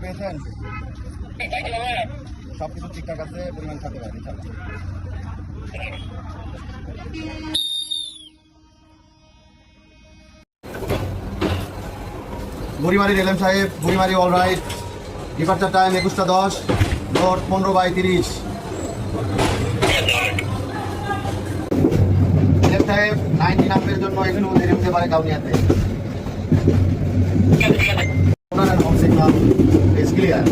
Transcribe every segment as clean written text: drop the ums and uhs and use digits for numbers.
পেয়েছেন? সবকিছু ঠিকঠাক আছে, পরিমাণ থাকতে পারে। বুড়িমারি রেলেম সাহেব, Burimari all right, departure time 21:10, note 15/30। রেলেম সাহেব 90 নাম্বারের জন্য একটু দেরি হতে পারে কাউনিয়াতে। Home signal is clear.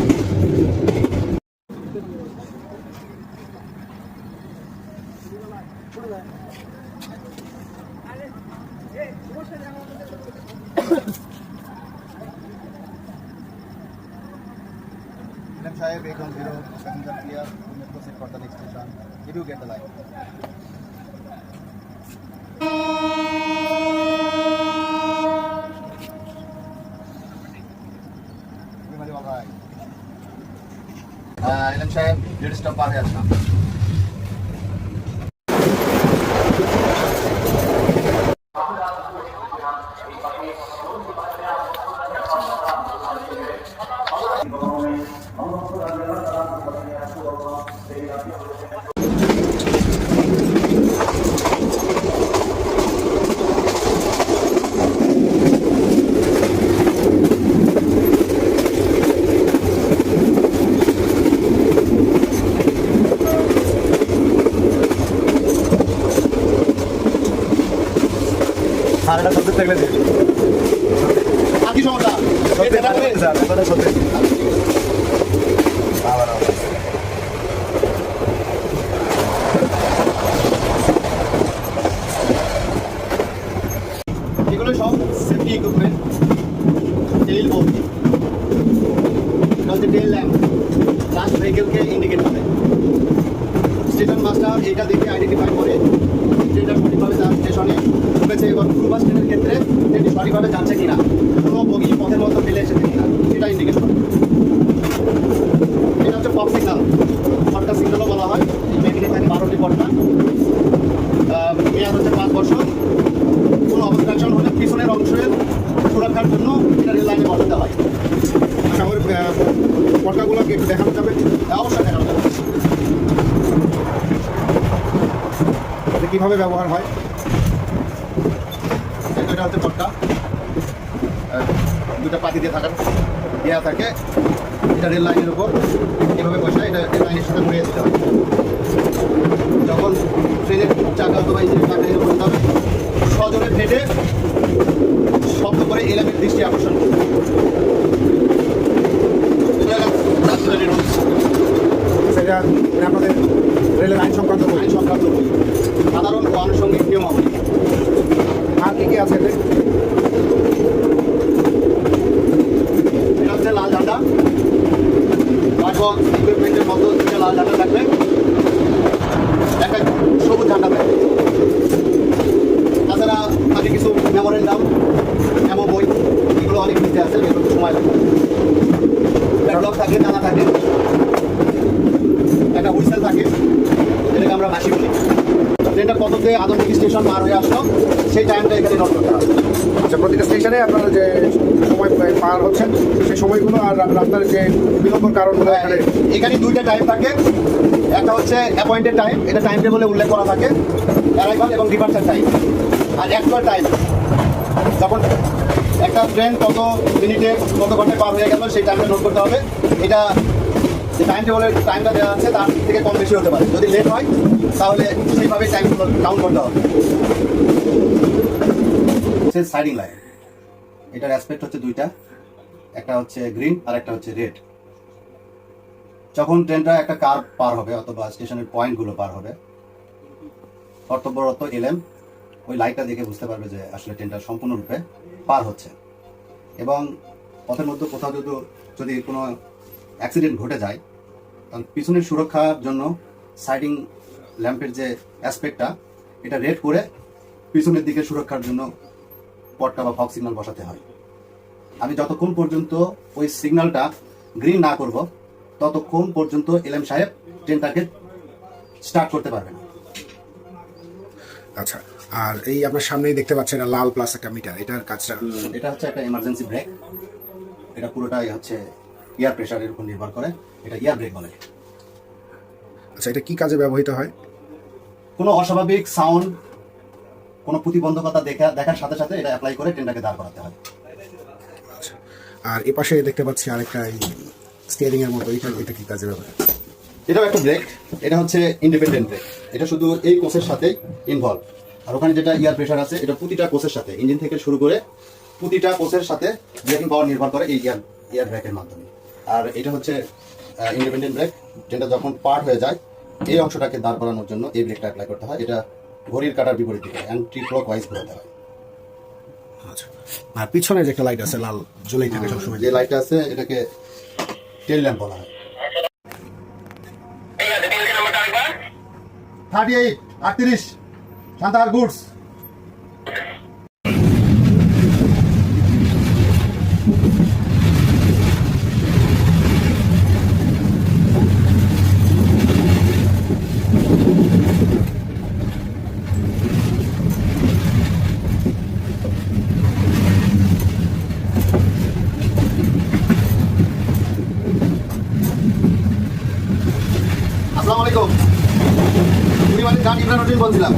Saib 810, passenger clear, proceed for the next station. Did you get the line? Everybody all right? Ilam Saib, did stop par hai aapka? সারাটা সবচেয়ে থাকলে দিয়ে কি সমস্যা? এগুলো সব সেফটি ইকুইপমেন্ট। টেইল বোর্ড, এটা হচ্ছে টেইল ল্যাম্প, লাস্ট ভেহিকেলকে ইন্ডিকেট করে। স্টেশন মাস্টার এটা দেখে আইডেন্টিফাই করে ট্রেনটা সঠিকভাবে তার স্টেশনে ঢুকেছে এবং ক্রু বাস ট্রেনের ক্ষেত্রে ট্রেনটি সঠিকভাবে যাচ্ছে কিনা, কোনো বগি পথের মতো ফেলে এসেছে কিনা, সেটা ইন্ডিকেট করে। এটা হচ্ছে পপ সিগন্যাল, পটকা সিগন্যালও বলা হয়। মেকিনে থাকে 12টি পটকা, মেয়াদ হচ্ছে 5 বছর। কোনো অবস্ট্রাকশন হলে পিছনের অংশের সুরক্ষার জন্য এটা রেল লাইনে বসাতে হয়। আশা করি পটকাগুলোকে একটু দেখানো যাবে? অবশ্যই দেখানো যাবে। কীভাবে ব্যবহার হয় এটা হচ্ছে পটকা, দুটা পাতি দিয়ে থাকার দেওয়া থাকে। এটা রেল লাইনের উপর এভাবে বসা, এটা রেল লাইনের সাথে ঘুরিয়ে দিতে হবে। যখন ট্রেনের চাকা অথবা ইঞ্জিনের চাকা এরকম করতে হবে, সজোরে ফেটে শব্দ করে এলামের দৃষ্টি আকর্ষণ করবে। সেটা আপনাদের রেলের আইন সংক্রান্ত সাধারণ ও আনুষঙ্গিক নিয়মাবলী। আর কি কি আছে? এটা হচ্ছে লাল ঝান্ডা, ইকুইপমেন্টের মধ্যে দুটো লাল ঝান্ডা থাকবে, একটা সবুজ ঝান্ডা থাকবে। তাছাড়া থাকে কিছু মেমোরেন্ডাম, এমো বই, এগুলো অনেক কিছু আছে, এগুলো সময় লাগবে। ব্যাকলগ থাকে, টানা থাকে, একটা হুইসেল থাকে, যেটাকে আমরা বাঁশি বলি। ট্রেনটা কততে আদমদিঘি স্টেশন পার হয়ে আসলো সেই টাইমটা এখানে নোট করতে হবে। আচ্ছা, প্রতিটা স্টেশনে আপনারা যে সময় পার হচ্ছেন সেই সময়গুলো আর রাস্তার যে বিলম্বর কারণগুলো এখানে দুইটা টাইম থাকে। একটা হচ্ছে অ্যাপয়েন্টেড টাইম, এটা টাইম টেবলে উল্লেখ করা থাকে, অ্যারাইভাল এবং ডিপার্চার টাইম। আর অ্যাকচুয়াল টাইম, যখন একটা ট্রেন কত মিনিটে কত ঘন্টায় পার হয়ে গেল সেই টাইমটা নোট করতে হবে। এটা যে টাইম টেবলের টাইমটা দেওয়া আছে তার থেকে কম বেশি হতে পারে। যদি লেট হয় তাহলে সেইভাবে টাইম কাউন্ট করতে হবে। সাইডিং লাইন, এটার অ্যাসপেক্ট হচ্ছে দুইটা, একটা হচ্ছে গ্রিন আর একটা হচ্ছে রেড। যখন ট্রেনটা একটা কার্ভ পার হবে অথবা স্টেশনের পয়েন্টগুলো পার হবে, কর্তব্যরত এলএম ওই লাইটটা দেখে বুঝতে পারবে যে আসলে ট্রেনটা সম্পূর্ণরূপে পার হচ্ছে। এবং পথের মধ্যে কোথাও যদি কোনো অ্যাক্সিডেন্ট ঘটে যায়, তাহলে পিছনের সুরক্ষার জন্য সাইডিং ল্যাম্পের যে অ্যাসপেক্টটা এটা রেড করে পিছনের দিকে সুরক্ষার জন্য পটকা বা ফগ সিগন্যাল বসাতে হয়। আমি যতক্ষণ পর্যন্ত ওই সিগন্যালটা গ্রিন না করব ততক্ষণ পর্যন্ত এলএম সাহেব ট্রেনটাকে স্টার্ট করতে পারবে না। আচ্ছা, আর এই আপনার সামনেই দেখতে পাচ্ছেন একটা লাল প্লাস একটা মিটার, এটার কাজটা? এটা হচ্ছে একটা এমার্জেন্সি ব্রেক। এটা পুরোটাই হচ্ছে এয়ার প্রেশারের উপর নির্ভর করে, এটা এয়ার ব্রেক বলে। আচ্ছা, এটা কি কাজে ব্যবহৃত হয়? কোনো অস্বাভাবিক সাউন্ড, কোনো প্রতিবন্ধকতা দেখার সাথে সাথে এটা অ্যাপ্লাই করে ট্রেনটাকে দাঁড় করাতে হয়। আচ্ছা, আর এ পাশে দেখতে পাচ্ছি আরেকটা স্টিয়ারিং এর মতো, এটা কি কাজে ব্যবহার? এটাও একটা ব্রেক, এটা হচ্ছে ইন্ডিপেন্ডেন্ট ব্রেক। এটা শুধু এই কোচের সাথে ইনভলভ। আর ওখানে যেটা এয়ার প্রেশার আছে, এটা প্রতিটা কোচের সাথে, ইঞ্জিন থেকে শুরু করে প্রতিটা কোচের সাথে ব্রেকিং পাওয়ার নির্ভর করে এই এয়ার ব্রেকের মাধ্যমে। আর এটা হচ্ছে ইন্ডিপেন্ডেন্ট ব্রেক, যেটা যখন পার্ট হয়ে যায় এই অংশটাকে দাঁড় করানোর জন্য এই ব্রেকটা অ্যাপ্লাই করতে হয়। এটা ঘড়ির কাঁটার বিপরীত দিকে অ্যান্টি ক্লক ওয়াইজ ঘোরাতে হয়। আচ্ছা, আর পিছনে যে একটা লাইট আছে লাল জ্বলেই থাকে সবসময়, যে লাইটটা আছে এটাকে টেল ল্যাম্প বলা হয়। 38 38 শান্তাহার গুডস। আসসালামু আলাইকুম, পরিবারের গান ইমরান হোসেন বলছিলাম।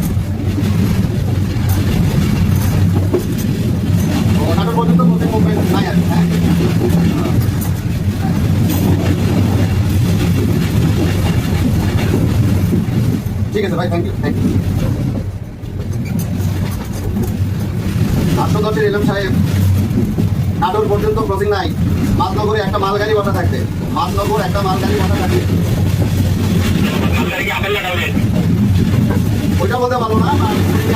নাটোর পর্যন্ত নতুন মোবাইল নাই আর। হ্যাঁ, ঠিক আছে ভাই, থ্যাংক ইউ। 810 এলএম সাহেব, নাটোর পর্যন্ত ক্রসিং নাই। মাঝনগরে একটা মালগাড়ি বসা থাকবে, মাঝনগর একটা মালগাড়ি বসা থাকবে। ওইটা বলতে পারবো না,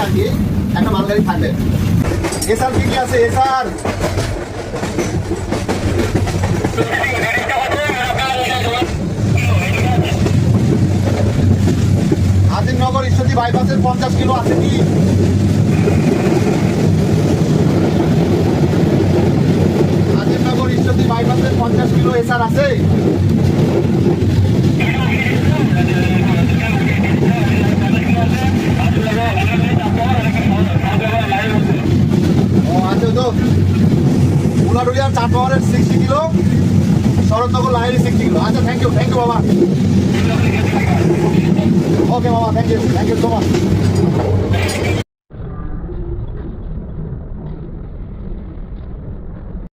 আর কি একটা মালগাড়ি থাকবে। এসআর কি আছে? এসআর আজিমনগর ঈশ্বরদী বাইপাসের 50 কিলো আছে কি? আজিমনগর ঈশ্বরদী বাইপাসের 50 কিলো এসআর আছে? ও আচ্ছা, তো উলাডুলিয়ার চাটবাহারের 60 কিলো, শরৎনগর লাইনের 60 কিলো। আচ্ছা, থ্যাংক ইউ বাবা। ওকে বাবা, থ্যাংক ইউ সো মাচ।